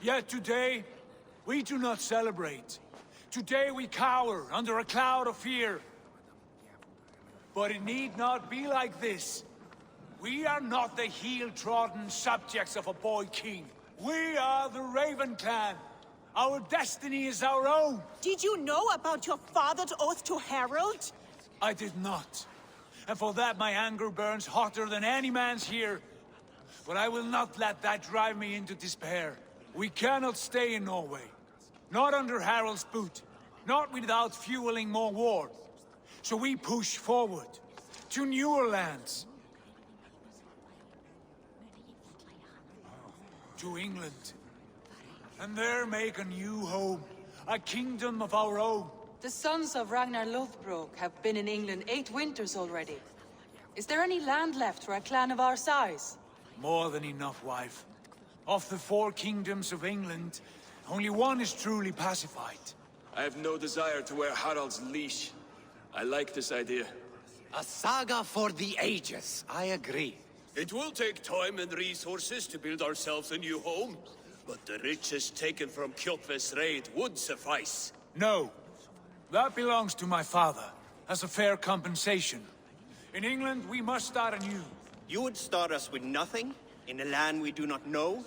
Yet today, we do not celebrate. Today we cower under a cloud of fear. But it need not be like this. We are not the heel-trodden subjects of a boy king. We are the Raven clan. Our destiny is our own. Did you know about your father's oath to Harold? I did not. And for that my anger burns hotter than any man's here. But I will not let that drive me into despair. We cannot stay in Norway. Not under Harold's boot. Not without fueling more war. So we push forward. To newer lands. To England. And there make a new home. A kingdom of our own. The sons of Ragnar Lothbrok have been in England 8 winters already. Is there any land left for a clan of our size? More than enough, wife. Of the 4 kingdoms of England, only one is truly pacified. I have no desire to wear Harald's leash. I like this idea. A saga for the ages, I agree. It will take time and resources to build ourselves a new home, but the riches taken from Kjotve's raid would suffice. No. That belongs to my father, as a fair compensation. In England, we must start anew. You would start us with nothing? In a land we do not know?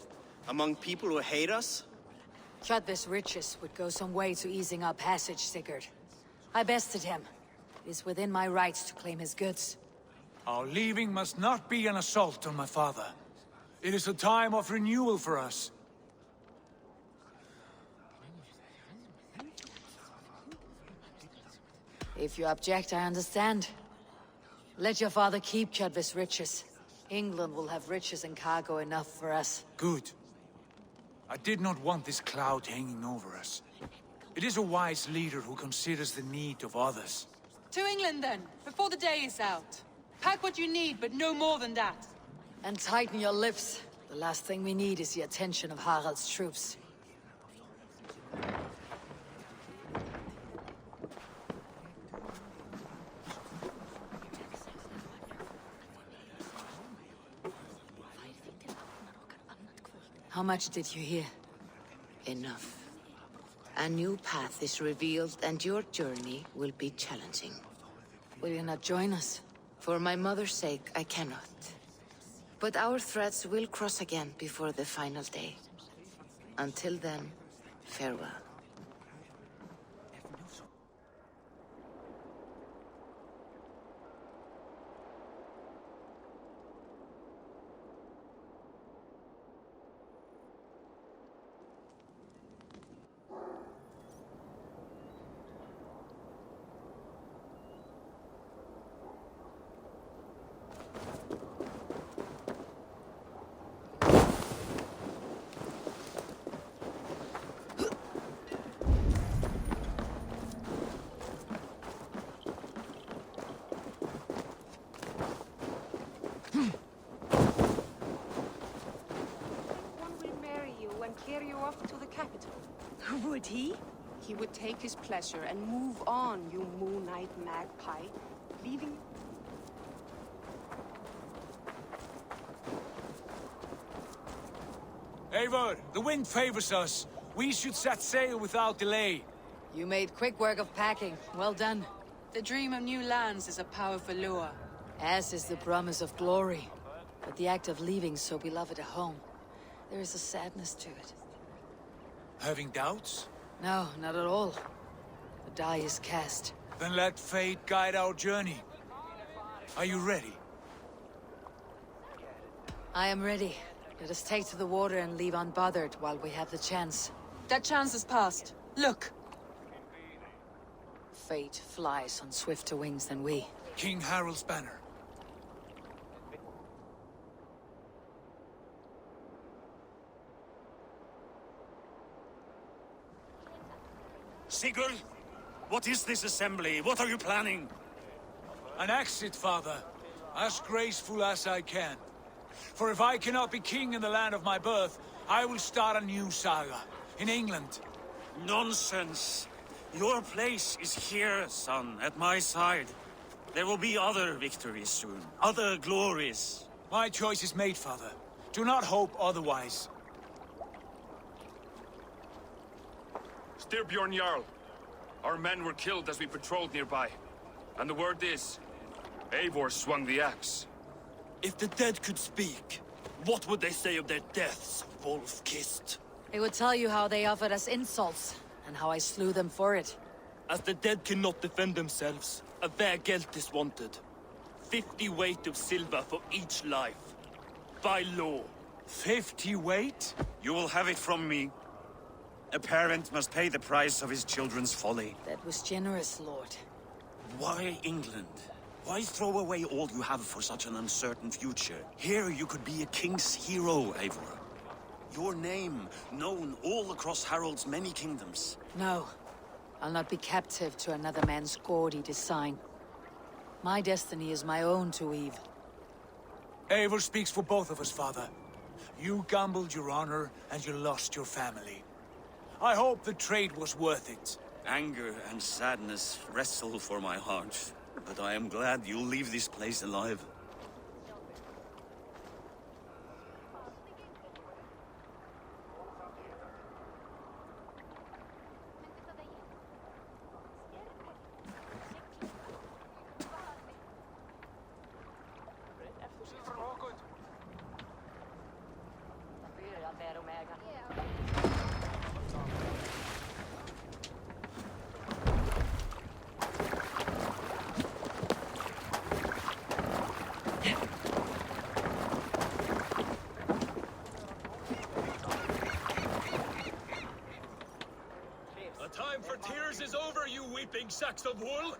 Among people who hate us? Kjotve's riches would go some way to easing our passage, Sigurd. I bested him. It is within my rights to claim his goods. Our leaving must not be an assault on my father. It is a time of renewal for us. If you object, I understand. Let your father keep Kjotve's riches. England will have riches and cargo enough for us. Good. I did not want this cloud hanging over us. It is a wise leader who considers the need of others. To England then, before the day is out. Pack what you need, but no more than that. And tighten your lips. The last thing we need is the attention of Harald's troops. How much did you hear? Enough. A new path is revealed, and your journey will be challenging. Will you not join us? For my mother's sake, I cannot. But our threads will cross again before the final day. Until then, farewell. Carry you off to the capital. Would he? He would take his pleasure and move on, you moon-eyed magpie, leaving... Eivor, the wind favors us. We should set sail without delay. You made quick work of packing. Well done. The dream of new lands is a powerful lure. As is the promise of glory. But the act of leaving so beloved a home, there is a sadness to it. Having doubts? No, not at all. The die is cast. Then let fate guide our journey. Are you ready? I am ready. Let us take to the water and leave unbothered while we have the chance. That chance is past. Look! Fate flies on swifter wings than we. King Harald's banner. Sigurd, what is this assembly? What are you planning? An exit, father. As graceful as I can. For if I cannot be king in the land of my birth, I will start a new saga. In England. Nonsense. Your place is here, son, at my side. There will be other victories soon. Other glories. My choice is made, father. Do not hope otherwise. Styrbjorn Jarl. Our men were killed as we patrolled nearby. And the word is, Eivor swung the axe. If the dead could speak, what would they say of their deaths, wolf-kissed? They would tell you how they offered us insults, and how I slew them for it. As the dead cannot defend themselves, a vergelt is wanted. 50 weight of silver for each life. By law. 50 weight? You will have it from me. A parent must pay the price of his children's folly. That was generous, Lord. Why England? Why throw away all you have for such an uncertain future? Here you could be a king's hero, Eivor. Your name known all across Harold's many kingdoms. No. I'll not be captive to another man's gaudy design. My destiny is my own to weave. Eivor speaks for both of us, father. You gambled your honor, and you lost your family. I hope the trade was worth it. Anger and sadness wrestle for my heart, but I am glad you'll leave this place alive. Is over, you weeping sacks of wool!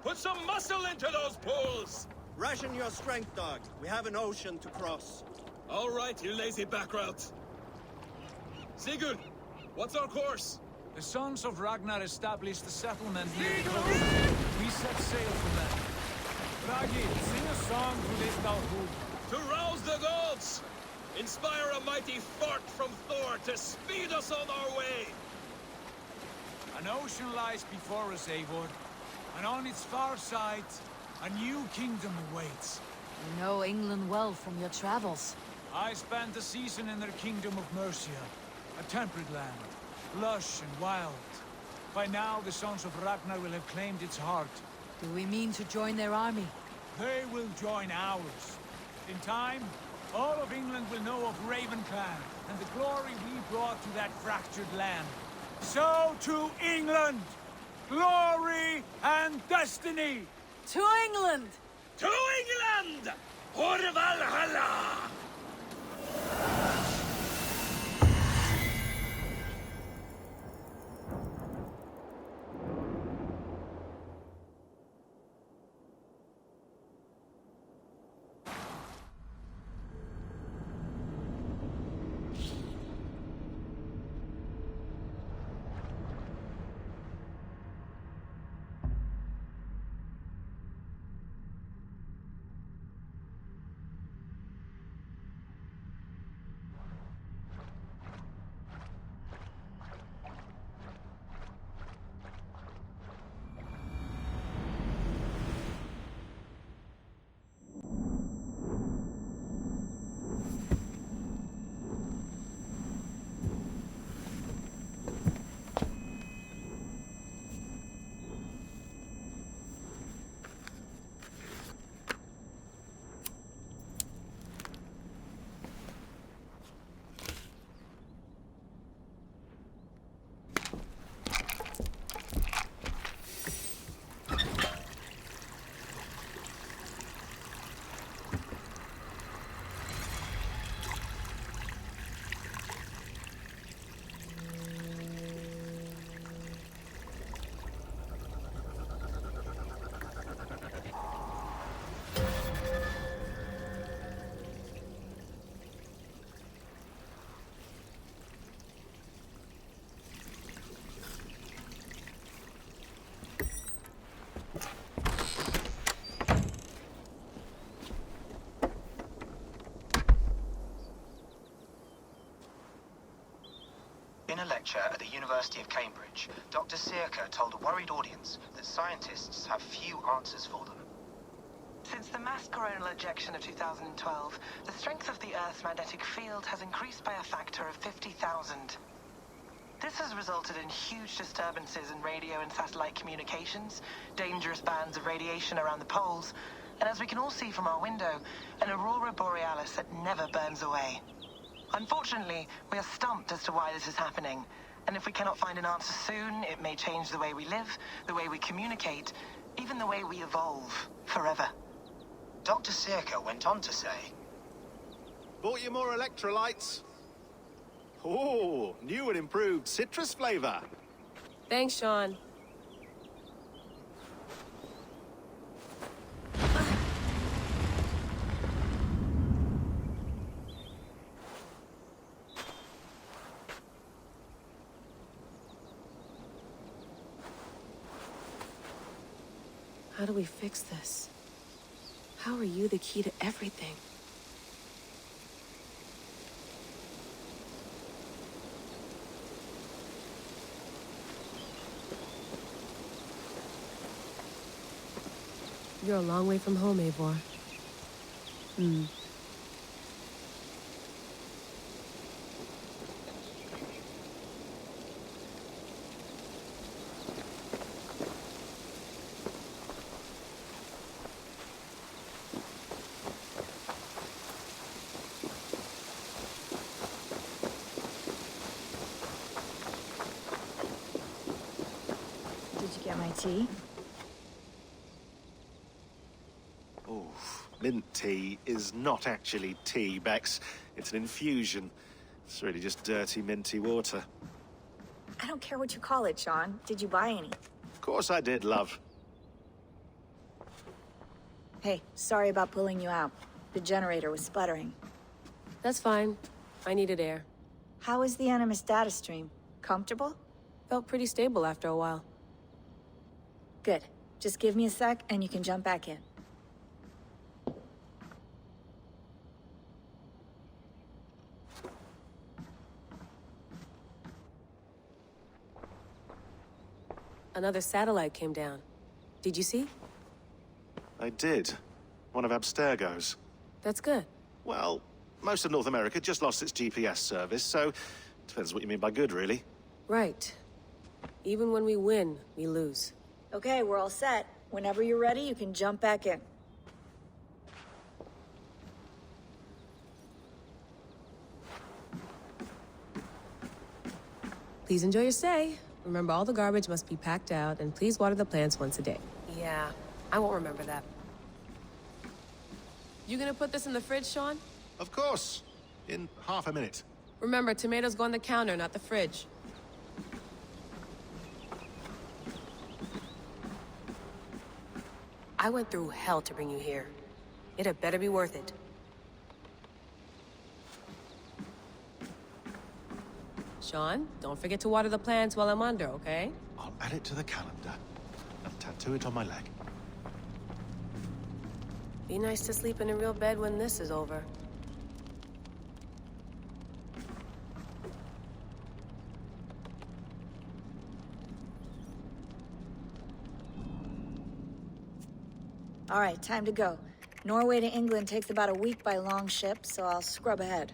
Put some muscle into those pulls! Ration your strength, dog. We have an ocean to cross. All right, you lazy backrout. Sigurd, what's our course? The sons of Ragnar established the settlement near the coast. We set sail for them. Ragi, sing a song to this Dalhud. To rouse the gods! Inspire a mighty fart from Thor to speed us on our way! An ocean lies before us, Eivor, and on its far side, a new kingdom awaits. You know England well from your travels. I spent a season in their kingdom of Mercia, a temperate land, lush and wild. By now, the sons of Ragnar will have claimed its heart. Do we mean to join their army? They will join ours. In time, all of England will know of Raven Clan, and the glory we brought to that fractured land. So to England! Glory and destiny! To England! To England! For Valhalla! In a lecture at the University of Cambridge, Dr. Sirka told a worried audience that scientists have few answers for them. Since the mass coronal ejection of 2012, the strength of the Earth's magnetic field has increased by a factor of 50,000. This has resulted in huge disturbances in radio and satellite communications, dangerous bands of radiation around the poles, and as we can all see from our window, an aurora borealis that never burns away. Unfortunately, we are stumped as to why this is happening, and if we cannot find an answer soon, it may change the way we live, the way we communicate, even the way we evolve, forever. Dr. Circa went on to say, Bought you more electrolytes? Oh, new and improved citrus flavor. Thanks, Sean. How do we fix this? How are you the key to everything? You're a long way from home, Eivor. Did you get my tea? Oh, mint tea is not actually tea, Bex. It's an infusion. It's really just dirty, minty water. I don't care what you call it, Sean. Did you buy any? Of course I did, love. Hey, sorry about pulling you out. The generator was sputtering. That's fine. I needed air. How was the Animus data stream? Comfortable? Felt pretty stable after a while. Good. Just give me a sec and you can jump back in. Another satellite came down. Did you see? I did. One of Abstergo's. That's good. Well, most of North America just lost its GPS service, so depends what you mean by good, really. Right. Even when we win, we lose. Okay, we're all set. Whenever you're ready, you can jump back in. Please enjoy your stay. Remember, all the garbage must be packed out, and please water the plants once a day. Yeah, I won't remember that. You gonna put this in the fridge, Sean? Of course. In half a minute. Remember, tomatoes go on the counter, not the fridge. I went through hell to bring you here. It had better be worth it. Sean, don't forget to water the plants while I'm under, okay? I'll add it to the calendar and tattoo it on my leg. Be nice to sleep in a real bed when this is over. All right, time to go. Norway to England takes about a week by long ship, so I'll scrub ahead.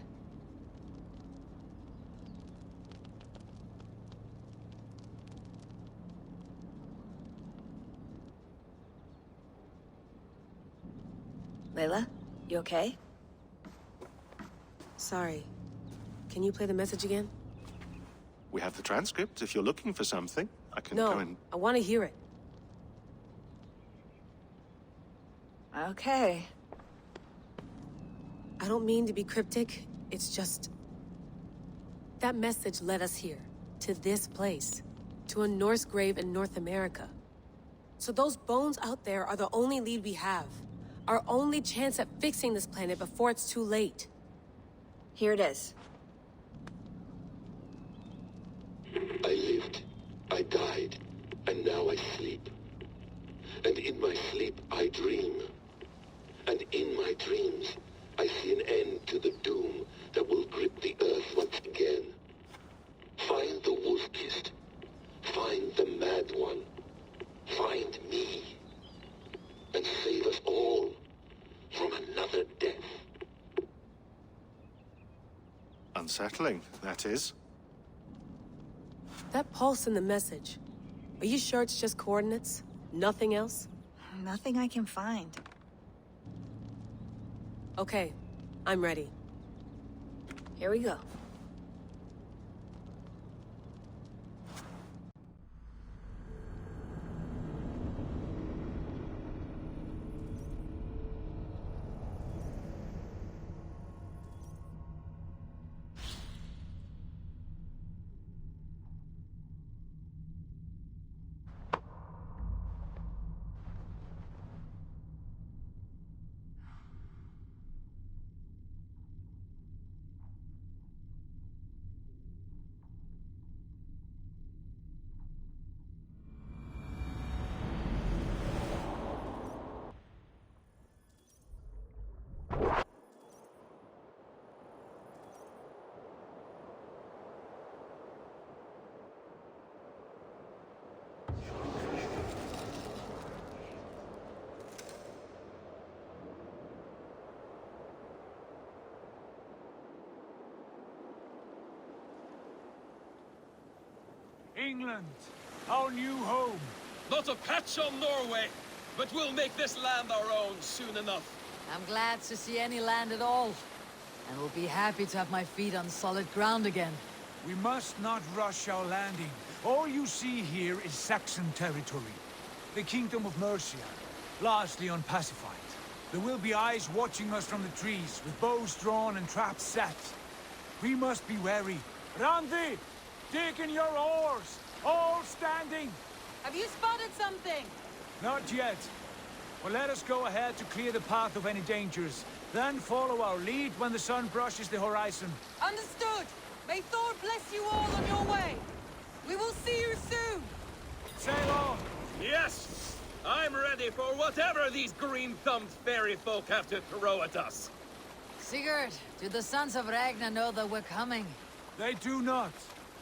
Layla, you okay? Sorry. Can you play the message again? We have the transcript. If you're looking for something, I can No, go and... I want to hear it. Okay. I don't mean to be cryptic. It's just... that message led us here. To this place. To a Norse grave in North America. So those bones out there are the only lead we have. Our only chance at fixing this planet before it's too late. Here it is. I lived, I died, and now I sleep. And in my sleep I dream. And in my dreams, I see an end to the doom that will grip the earth once again. Find the wolf-kissed. Find the mad one. Find me. And save us all from another death. Unsettling, that is. That pulse in the message. Are you sure it's just coordinates? Nothing else? Nothing I can find. Okay, I'm ready. Here we go. England, our new home. Not a patch on Norway, but we'll make this land our own soon enough. I'm glad to see any land at all. And will be happy to have my feet on solid ground again. We must not rush our landing. All you see here is Saxon territory. The Kingdom of Mercia, largely unpacified. There will be eyes watching us from the trees, with bows drawn and traps set. We must be wary. Randi! Dig in your oars! All standing! Have you spotted something? Not yet. But let us go ahead to clear the path of any dangers. Then follow our lead when the sun brushes the horizon. Understood! May Thor bless you all on your way! We will see you soon! Sail on! Yes! I'm ready for whatever these green-thumbed fairy folk have to throw at us. Sigurd, do the sons of Ragnar know that we're coming? They do not.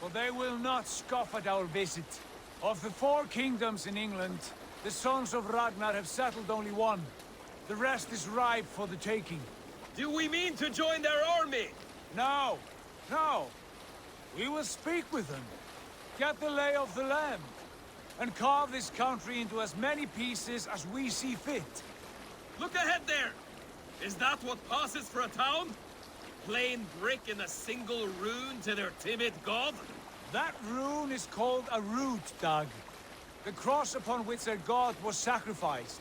For they will not scoff at our visit. Of the 4 kingdoms in England, the sons of Ragnar have settled only one. The rest is ripe for the taking. Do we mean to join their army? No, no. We will speak with them, get the lay of the land, and carve this country into as many pieces as we see fit. Look ahead there! Is that what passes for a town? Plain brick in a single rune to their timid god? That rune is called a root, Dag. The cross upon which their god was sacrificed.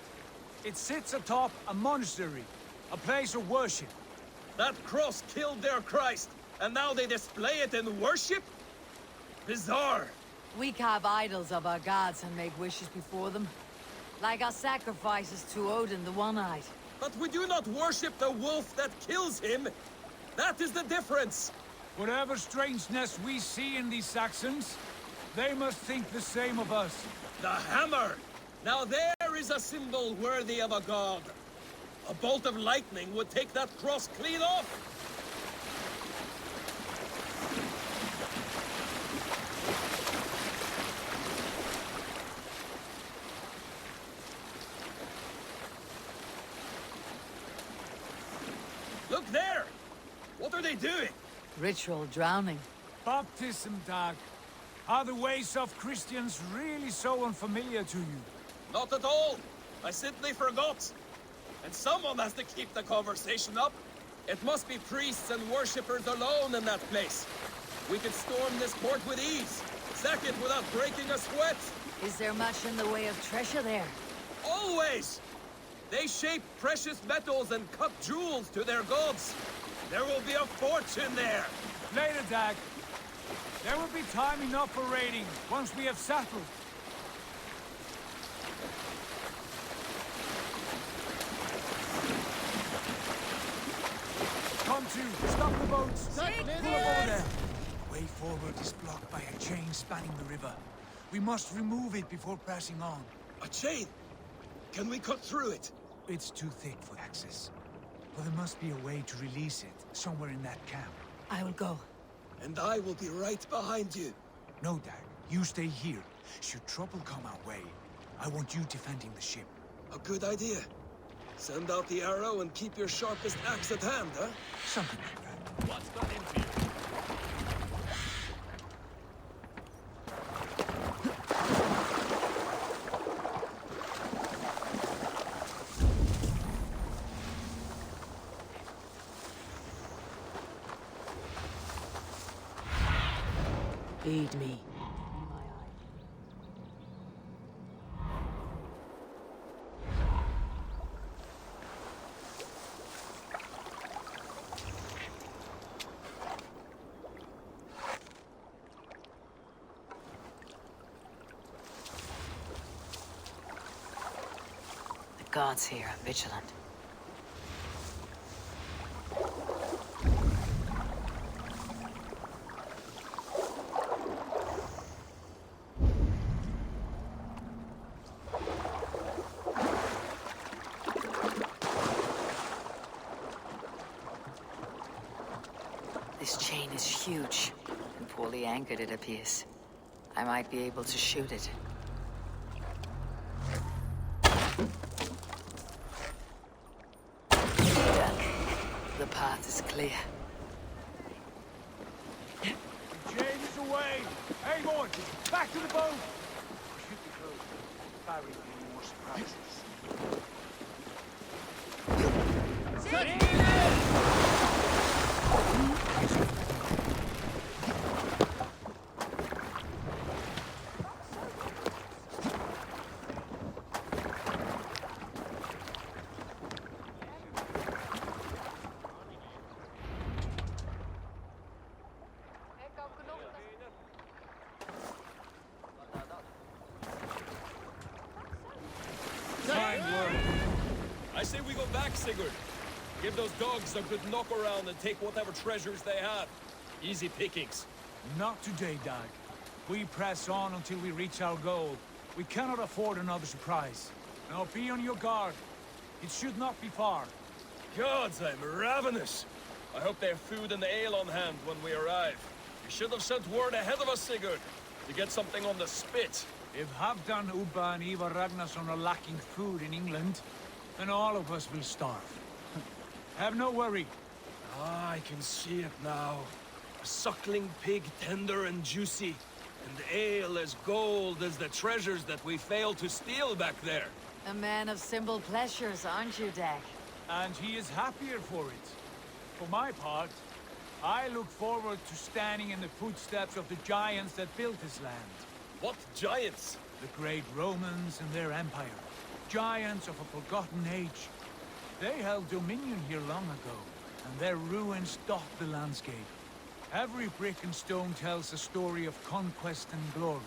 It sits atop a monastery, a place of worship. That cross killed their Christ, and now they display it in worship? Bizarre. We carve idols of our gods and make wishes before them. Like our sacrifices to Odin the One-Eyed. But we do not worship the wolf that kills him. That is the difference! Whatever strangeness we see in these Saxons, they must think the same of us. The hammer! Now there is a symbol worthy of a god. A bolt of lightning would take that cross clean off! Look there! What are they doing? Ritual drowning. Baptism, Dag. Are the ways of Christians really so unfamiliar to you? Not at all. I simply forgot. And someone has to keep the conversation up. It must be priests and worshippers alone in that place. We could storm this port with ease. Sack it without breaking a sweat. Is there much in the way of treasure there? Always! They shape precious metals and cut jewels to their gods. There will be a fortune there! Later, Dag. There will be time enough for raiding, once we have settled. Come to, stop the boats! Pull up over there! Way forward is blocked by a chain spanning the river. We must remove it before passing on. A chain? Can we cut through it? It's too thick for access. But there must be a way to release it, somewhere in that camp. I will go. And I will be right behind you. No, Dag. You stay here. Should trouble come our way, I want you defending the ship. A good idea. Send out the arrow and keep your sharpest axe at hand, huh? Something like that. What's got into you? Aid me. The gods here are vigilant. This chain is huge, and poorly anchored it appears. I might be able to shoot it. Done. The path is clear. The chain is away! Eivor, back to the boat! We should be close. Barry, any more surprises? I say we go back, Sigurd. Give those dogs a good knock around and take whatever treasures they have. Easy pickings. Not today, Dag. We press on until we reach our goal. We cannot afford another surprise. Now be on your guard. It should not be far. Gods, I'm ravenous. I hope they have food and ale on hand when we arrive. You should have sent word ahead of us, Sigurd, to get something on the spit. If Halfdan, Ubba and Ivar Ragnarsson are lacking food in England, then all of us will starve. Have no worry. Ah, I can see it now. A suckling pig, tender and juicy, and ale as gold as the treasures that we failed to steal back there. A man of simple pleasures, aren't you, Dag? And he is happier for it. For my part, I look forward to standing in the footsteps of the giants that built this land. What giants? The great Romans and their empire. Giants of a forgotten age. They held dominion here long ago, and their ruins dot the landscape. Every brick and stone tells a story of conquest and glory.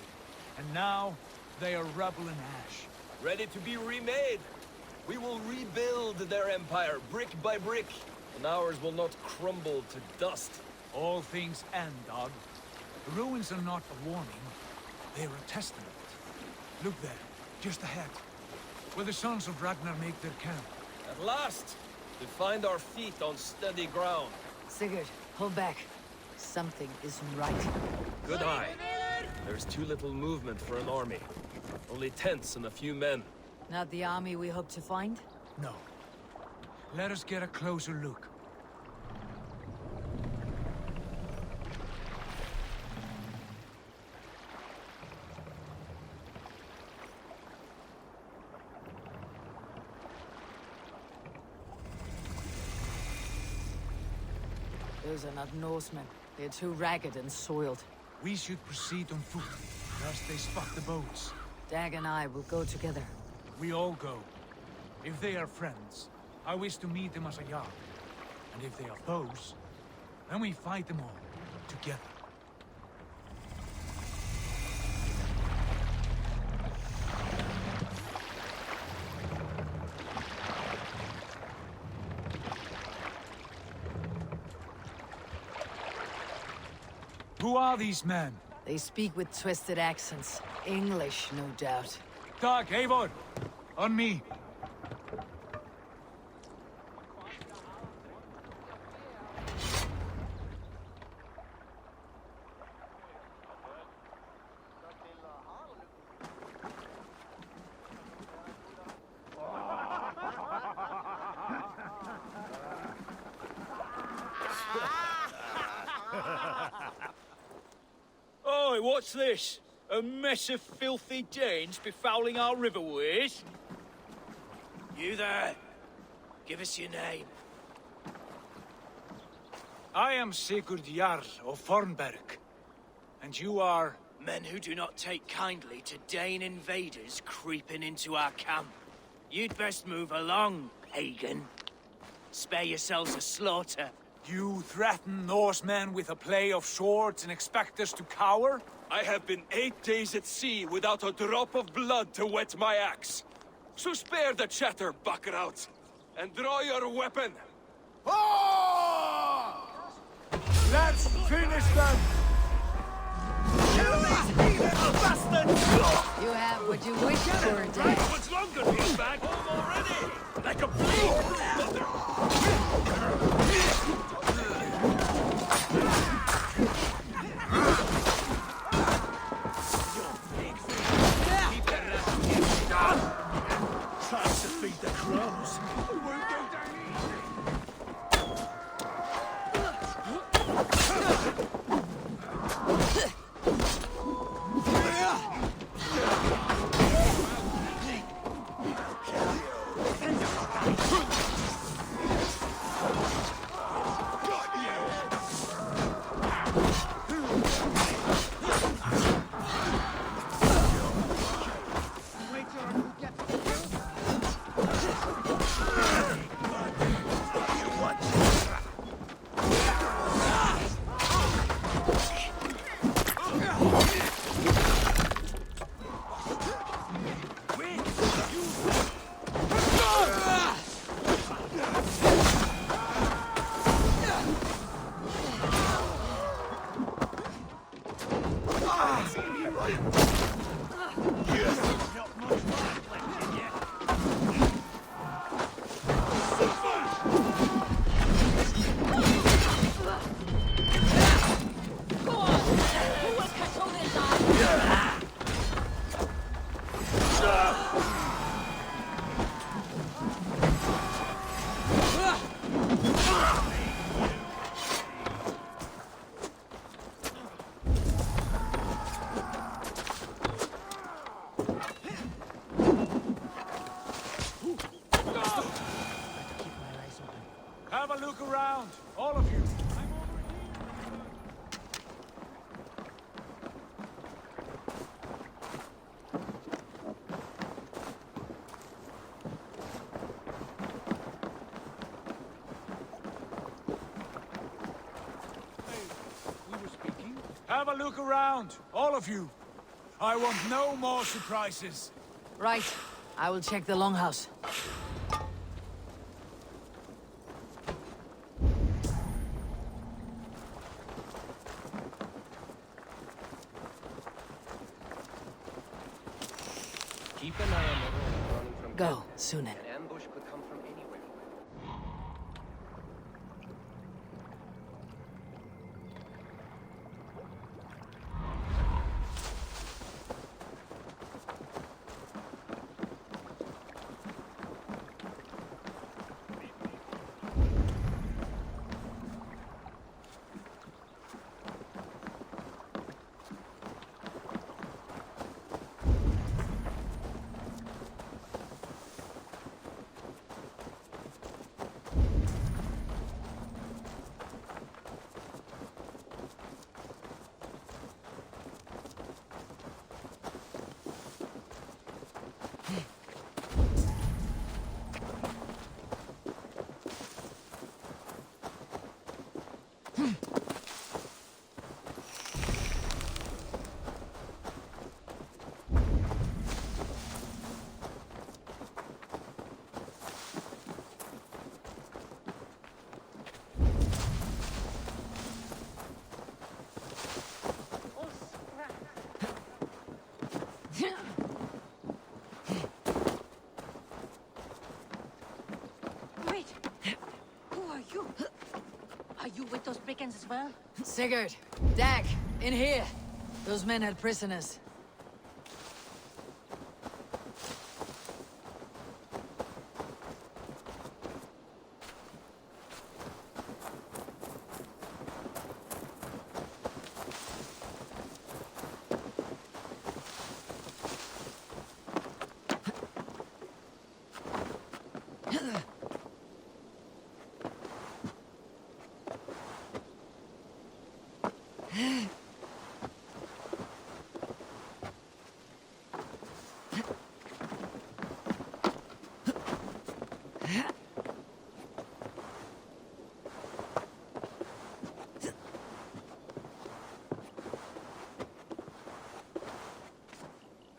And now, they are rubble and ash. Ready to be remade. We will rebuild their empire, brick by brick, and ours will not crumble to dust. All things end, Dog. The ruins are not a warning. They're a testament. Look there, just ahead, where the sons of Ragnar make their camp. At last, to find our feet on steady ground. Sigurd, hold back. Something isn't right. Good eye. There's too little movement for an army. Only tents and a few men. Not the army we hope to find? No. Let us get a closer look. Those are not Norsemen. They're too ragged and soiled. We should proceed on foot, lest they spot the boats. Dag and I will go together. We all go. If they are friends, I wish to meet them as a yard. And if they are foes, then we fight them all, together. Who are these men? They speak with twisted accents. English, no doubt. Dag, Eivor! On me! Oi, what's this? A mess of filthy Danes befouling our riverways? You there! Give us your name. I am Sigurd Jarl of Fornberg. And you are? Men who do not take kindly to Dane invaders creeping into our camp. You'd best move along, pagan. Spare yourselves a slaughter. You threaten Norsemen with a play of swords and expect us to cower? I have been 8 days at sea without a drop of blood to wet my axe. So spare the chatter, buckerout, and draw your weapon. Oh! Let's finish them! Kill these heathen bastards! You have what you wish for, Dad. What's longer, he's back home already! Like a blade! Tries to feed the crows. Have a look around, all of you. Have a look around, all of you. I want no more surprises. Right. I will check the longhouse. Keep an eye on the road running from Go, Sunan. An ambush could come from anywhere. Wait! Who are you? Are you with those brigands as well? Sigurd, Dag, in here. Those men had prisoners.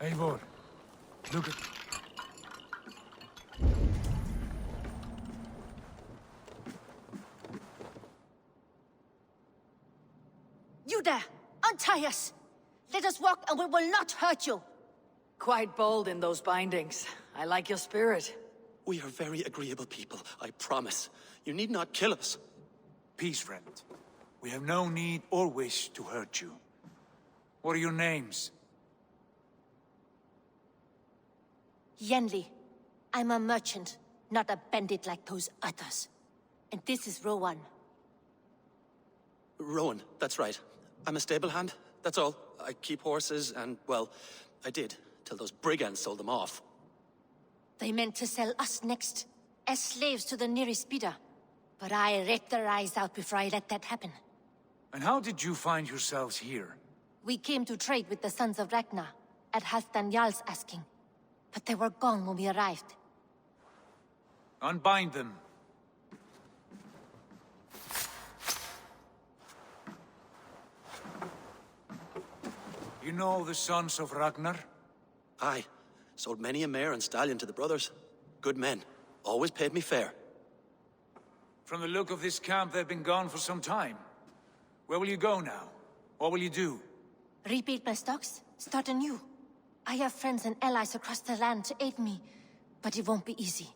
Eivor, look at... You there! Untie us! Let us walk and we will not hurt you! Quite bold in those bindings. I like your spirit. We are very agreeable people, I promise. You need not kill us. Peace, friend. We have no need or wish to hurt you. What are your names? Yenli. I'm a merchant, not a bandit like those others. And this is Rowan. Rowan, that's right. I'm a stable hand, that's all. I keep horses and, well, I did, till those brigands sold them off. They meant to sell us next, as slaves to the nearest bidder. But I ripped their eyes out before I let that happen. And how did you find yourselves here? We came to trade with the sons of Ragnar, at Halfdan Jarl's asking. But they were gone when we arrived. Unbind them. You know the sons of Ragnar? Aye. Sold many a mare and stallion to the brothers. Good men. Always paid me fair. From the look of this camp, they've been gone for some time. Where will you go now? What will you do? Rebuild my stocks, start anew. I have friends and allies across the land to aid me, but it won't be easy.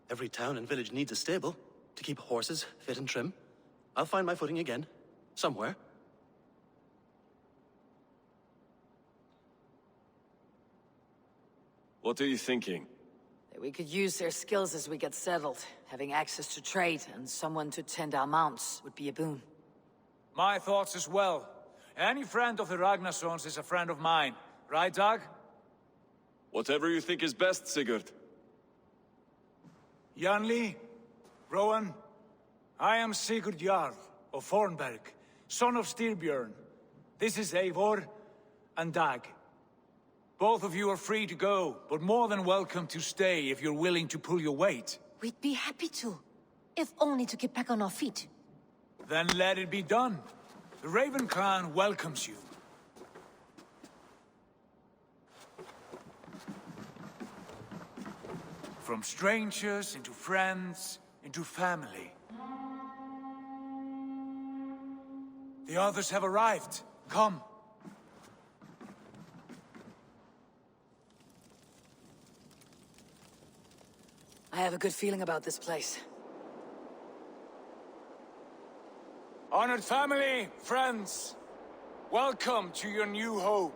Every town and village needs a stable to keep horses fit and trim. I'll find my footing again. Somewhere. What are you thinking? That we could use their skills as we get settled. Having access to trade and someone to tend our mounts would be a boon. My thoughts as well. Any friend of the Ragnarsons is a friend of mine. Right, Dag? Whatever you think is best, Sigurd. Janli, Rowan, I am Sigurd Jarl of Fornberg, son of Styrbjörn. This is Eivor and Dag. Both of you are free to go, but more than welcome to stay if you're willing to pull your weight. We'd be happy to, if only to get back on our feet. Then let it be done. The Raven clan welcomes you. From strangers into friends, into family. The others have arrived. Come. I have a good feeling about this place. Honored family, friends, welcome to your new home.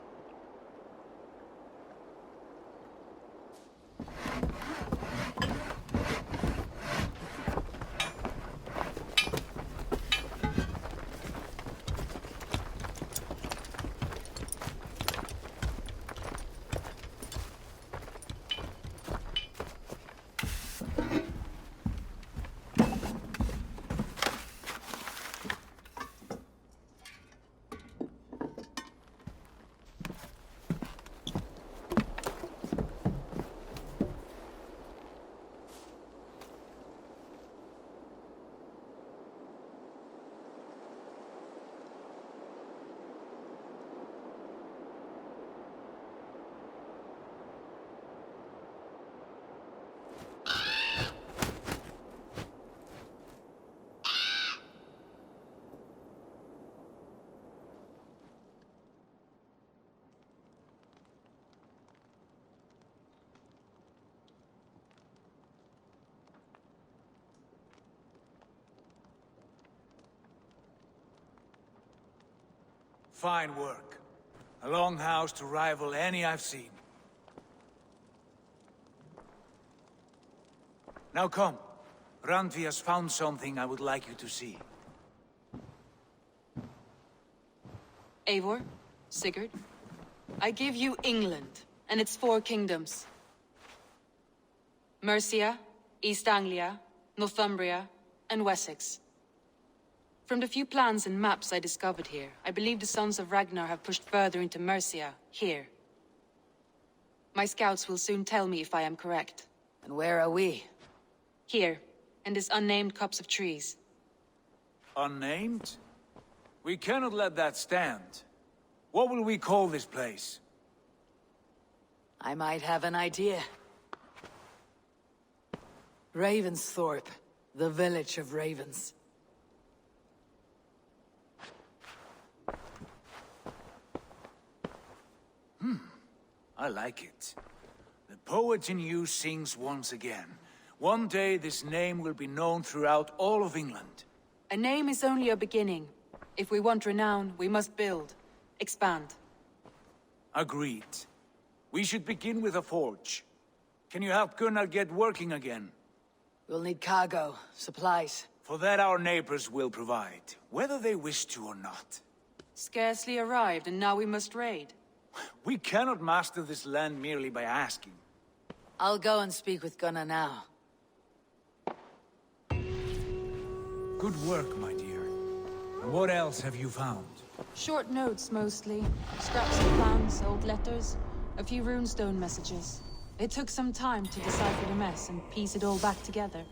Fine work. A longhouse to rival any I've seen. Now come. Randvi has found something I would like you to see. Eivor, Sigurd, I give you England and its 4 kingdoms. Mercia, East Anglia, Northumbria, and Wessex. From the few plans and maps I discovered here, I believe the sons of Ragnar have pushed further into Mercia, here. My scouts will soon tell me if I am correct. And where are we? Here, in this unnamed copse of trees. Unnamed? We cannot let that stand. What will we call this place? I might have an idea. Ravensthorpe, the village of ravens. I like it. The poet in you sings once again. One day this name will be known throughout all of England. A name is only a beginning. If we want renown, we must build. Expand. Agreed. We should begin with a forge. Can you help Gunnar get working again? We'll need cargo, supplies. For that our neighbors will provide, whether they wish to or not. Scarcely arrived, and now we must raid. We cannot master this land merely by asking. I'll go and speak with Gunnar now. Good work, my dear. And what else have you found? Short notes, mostly. Scraps of plans, old letters, a few runestone messages. It took some time to decipher the mess and piece it all back together.